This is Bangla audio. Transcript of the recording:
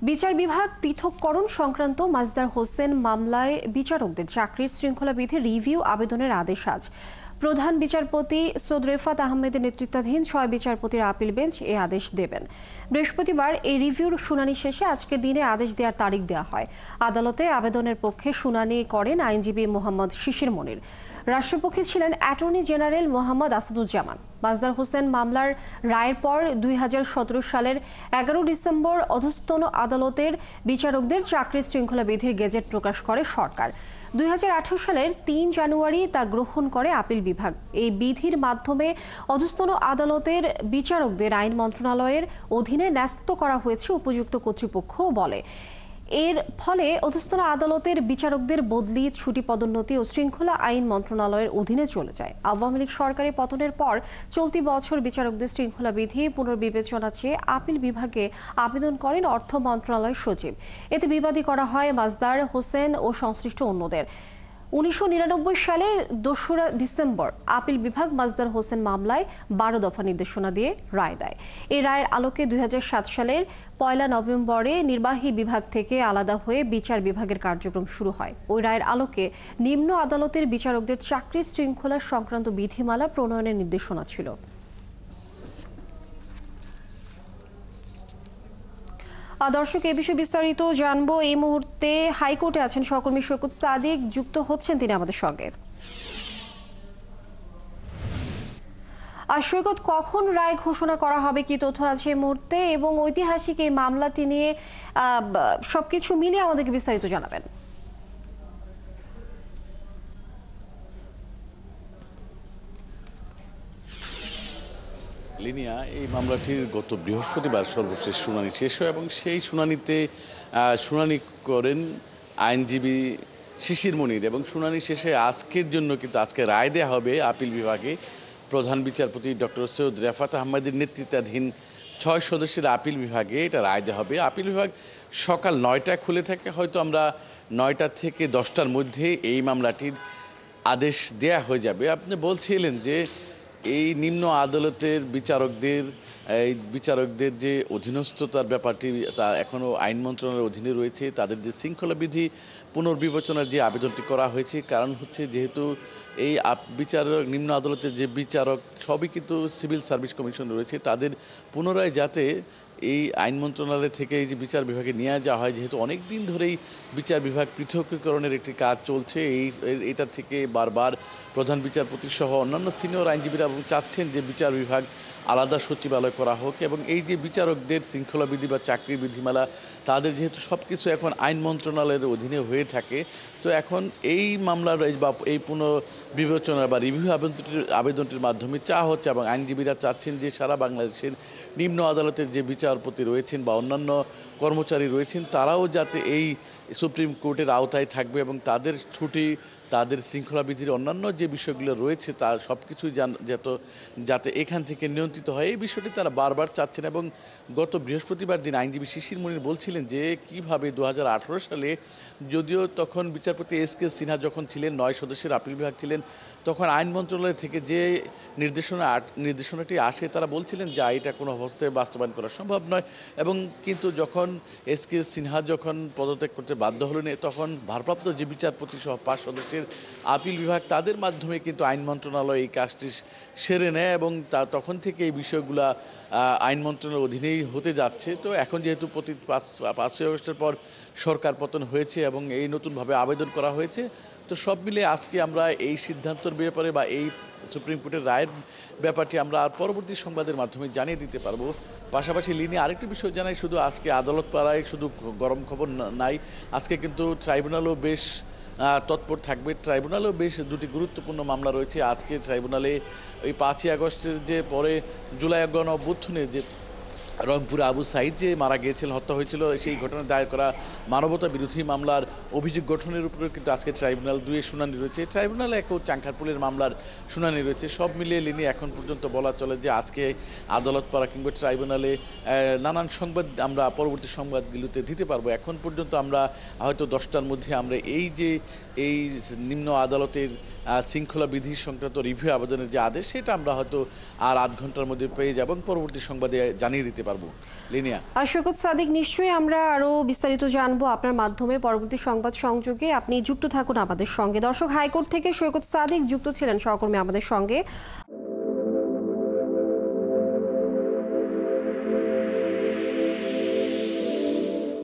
বিচার বিভাগ পৃথককরণ সংক্রান্ত মাজদার হোসেন মামলায় বিচারকদের চাকরির শৃঙ্খলা বিধি রিভিউ আবেদনের আদেশ আজ। প্রধান বিচারপতি সৈয়দ রেফাত আহমেদের নেতৃত্বাধীন ৬ বিচারপতির আপিল বেঞ্চ এই আদেশ দেবেন। বৃহস্পতিবার এই রিভিউর শুনানি শেষে আজকের দিনে আদেশ দেওয়ার তারিখ দেওয়া হয়। আদালতে আবেদনের পক্ষে শুনানি করেন আইনজীবী মোহাম্মদ শিশির মনির। রাষ্ট্রপক্ষে ছিলেন অ্যাটর্নি জেনারেল মোহাম্মদ আসাদুজ্জামান। মাজদার হোসেন মামলার রায়ের পর ২০১৭ সালের ১১ ডিসেম্বর অধস্তন আদালতের বিচারকদের চাকরির শৃঙ্খলা বিধির গেজেট প্রকাশ করে সরকার। ২০১৮ সালের ৩ জানুয়ারি তা গ্রহণ করে আপিল বিভাগ। এই বিধির মাধ্যমে অধস্তন আদালতের বিচারকদের আইন মন্ত্রণালয়ের অধীনে ন্যস্ত করা হয়েছে উপযুক্ত কর্তৃপক্ষ বলে। এর ফলে অধস্তন আদালতের বিচারকদের বদলি, ছুটি, পদোন্নতি ও শৃঙ্খলা আইন মন্ত্রণালয়ের অধীনে চলে যায়। আওয়ামী লীগ সরকারের পতনের পর চলতি বছর বিচারকদের শৃঙ্খলা বিধি পুনর্বিবেচনা চেয়ে আপিল বিভাগে আবেদন করেন অর্থ মন্ত্রণালয়ের সচিব। এতে বিবাদী করা হয় মাজদার হোসেন ও সংশ্লিষ্ট অন্যদের। ১৯৯৯ সালের ২রা ডিসেম্বর আপিল বিভাগ মাজদার হোসেন মামলায় ১২ দফা নির্দেশনা দিয়ে রায় দেয়। এই রায়ের আলোকে ২০০৭ সালের ১ নভেম্বরে নির্বাহী বিভাগ থেকে আলাদা হয়ে বিচার বিভাগের কার্যক্রম শুরু হয়। ওই রায়ের আলোকে নিম্ন আদালতের বিচারকদের চাকরি শৃঙ্খলা সংক্রান্ত বিধিমালা প্রণয়নের নির্দেশনা ছিল। দর্শক, এই বিষয়ে বিস্তারিত জানবো। এই মুহূর্তে হাইকোর্টে আছেন সহকর্মী শওকত সাদিক, যুক্ত হচ্ছেন তিনি আমাদের সঙ্গে। সৈকত, কখন রায় ঘোষণা করা হবে, কি তথ্য আছে এই মুহূর্তে, এবং ঐতিহাসিক এই মামলাটি নিয়ে সবকিছু মিলিয়ে আমাদেরকে বিস্তারিত জানাবেন। লিনিয়া, এই মামলাটির গত বৃহস্পতিবার সর্বশেষ শুনানি শেষ হয় এবং সেই শুনানিতে শুনানি করেন আইনজীবী শিশির মনির এবং শুনানি শেষে আজকের জন্য কিন্তু আজকে রায় দেওয়া হবে আপিল বিভাগে। প্রধান বিচারপতি ডক্টর সৈয়দ রেফাত আহমেদের নেতৃত্বাধীন ৬ সদস্যের আপিল বিভাগে এটা রায় দেওয়া হবে। আপিল বিভাগ সকাল ৯টায় খুলে থাকে, হয়তো আমরা ৯টা থেকে 10টার মধ্যে এই মামলাটির আদেশ দেয়া হয়ে যাবে। আপনি বলছিলেন যে এই নিম্ন আদালতের বিচারকদের যে অধীনস্থতার ব্যাপারটি তা এখনও আইন মন্ত্রণালয়ের অধীনে রয়েছে। তাদের যে শৃঙ্খলা বিধি পুনর্বিবেচনার যে আবেদনটি করা হয়েছে, কারণ হচ্ছে যেহেতু এই নিম্ন আদালতের যে বিচারক সবই কিন্তু সিভিল সার্ভিস কমিশন রয়েছে, তাদের পুনরায় যাতে এই আইন মন্ত্রণালয় থেকে এই যে বিচার বিভাগে নিয়ে যাওয়া হয়, যেহেতু অনেক দিন ধরেই বিচার বিভাগ পৃথকীকরণের একটি কাজ চলছে, এটা থেকে বারবার প্রধান বিচারপতি সহ অন্যান্য সিনিয়র আইনজীবীরা চাচ্ছেন যে বিচার বিভাগ আলাদা সচিবালয় করা হোক এবং এই যে বিচারকদের শৃঙ্খলা বিধি বা চাকরি বিধিমালা তাদের যেহেতু সব কিছু এখন আইন মন্ত্রণালয়ের অধীনে হয়ে থাকে, তো এখন এই মামলার বা এই পুনর্বিবেচনা বা রিভিউ আবেদনটির মাধ্যমে চাওয়া হচ্ছে এবং আইনজীবীরা চাচ্ছেন যে সারা বাংলাদেশের নিম্ন আদালতের যে বিচারপতি রয়েছেন বা অন্যান্য কর্মচারী রয়েছেন তারাও যাতে এই সুপ্রিম কোর্টের আওতায় থাকবে এবং তাদের ছুটি, তাদের শৃঙ্খলা বিধির অন্যান্য যে বিষয়গুলো রয়েছে তা সব কিছুই যাতে এখান থেকে নিয়ন্ত্রিত হয়, এই বিষয়টি তারা বারবার চাচ্ছেন। এবং গত বৃহস্পতিবার দিন আইনজীবী শিশির মনির বলছিলেন যে কিভাবে ২০১৮ সালে, যদিও তখন বিচারপতি এস.কে. সিনহা যখন ছিলেন, ৯ সদস্যের আপিল বিভাগ ছিলেন, তখন আইন মন্ত্রণালয় থেকে যে নির্দেশনাটি আসে তারা বলছিলেন যে এটা কোনো অবস্থায় বাস্তবায়ন করা সম্ভব নয়। এবং কিন্তু যখন এস.কে. সিনহা যখন পদত্যাগ করতে বাধ্য হলেন, তখন ভারপ্রাপ্ত যে বিচারপতি সহ ৫ সদস্যের আপিল বিভাগ তাদের মাধ্যমে কিন্তু আইন মন্ত্রণালয় এই কাজটি সেরে নেয় এবং তখন থেকে এই বিষয়গুলা আইন মন্ত্রণালয়ের অধীনেই হতে যাচ্ছে। তো এখন যেহেতু ৫ই আগস্টের পর সরকার পতন হয়েছে এবং এই নতুনভাবে আবেদন করা হয়েছে, তো সব মিলে আজকে আমরা এই সিদ্ধান্তের ব্যাপারে বা এই সুপ্রিম কোর্টের রায়ের ব্যাপারটি আমরা আর পরবর্তী সংবাদের মাধ্যমে জানিয়ে দিতে পারবো। পাশাপাশি লিনি আরেকটি বিষয় জানাই, শুধু আজকে আদালত পাড়ায় শুধু গরম খবর নাই, আজকে কিন্তু ট্রাইব্যুনালও বেশ তৎপর থাকবে। ট্রাইব্যুনালেও বেশ দুটি গুরুত্বপূর্ণ মামলা রয়েছে। আজকে ট্রাইব্যুনালে ওই ৫ই আগস্টের যে পরে জুলাই গণ অভ্যুত্থানে যে রংপুরে আবু সাইদ যে মারা গিয়েছিল, হত্যা হয়েছিল, সেই ঘটনায় দায়ের করা মানবতা বিরোধী মামলার অভিযোগ গঠনের উপরে কিন্তু আজকে ট্রাইব্যুনাল ২-এর শুনানি রয়েছে। ট্রাইব্যুনালে একও চাংখারপুলের মামলার শুনানি রয়েছে। সব মিলিয়ে লিনি এখন পর্যন্ত বলা চলে যে আজকে আদালত পাড়া কিংবা ট্রাইব্যুনালে নানান সংবাদ আমরা পরবর্তী সংবাদগুলোতে দিতে পারবো। এখন পর্যন্ত আমরা হয়তো 10টার মধ্যে আমরা এই নিম্ন আদালতের শৃঙ্খলা বিধি সংক্রান্ত রিভিউ আবেদনের যে আদেশ, সেটা আমরা হয়তো আর আধ ঘন্টার মধ্যে পেয়ে যাব এবং পরবর্তী সংবাদে জানিয়ে দিতে পারবো। পারবো। লিনিয়া সৈকত সাদিক, নিশ্চয়ই আমরা আরো বিস্তারিত জানবো আপনার মাধ্যমে পরবর্তী সংবাদ সংযোগে। আপনি যুক্ত থাকুন আমাদের সঙ্গে। দর্শক, হাইকোর্ট থেকে সৈকত সাদিক যুক্ত ছিলেন সহকর্মী আমাদের সঙ্গে।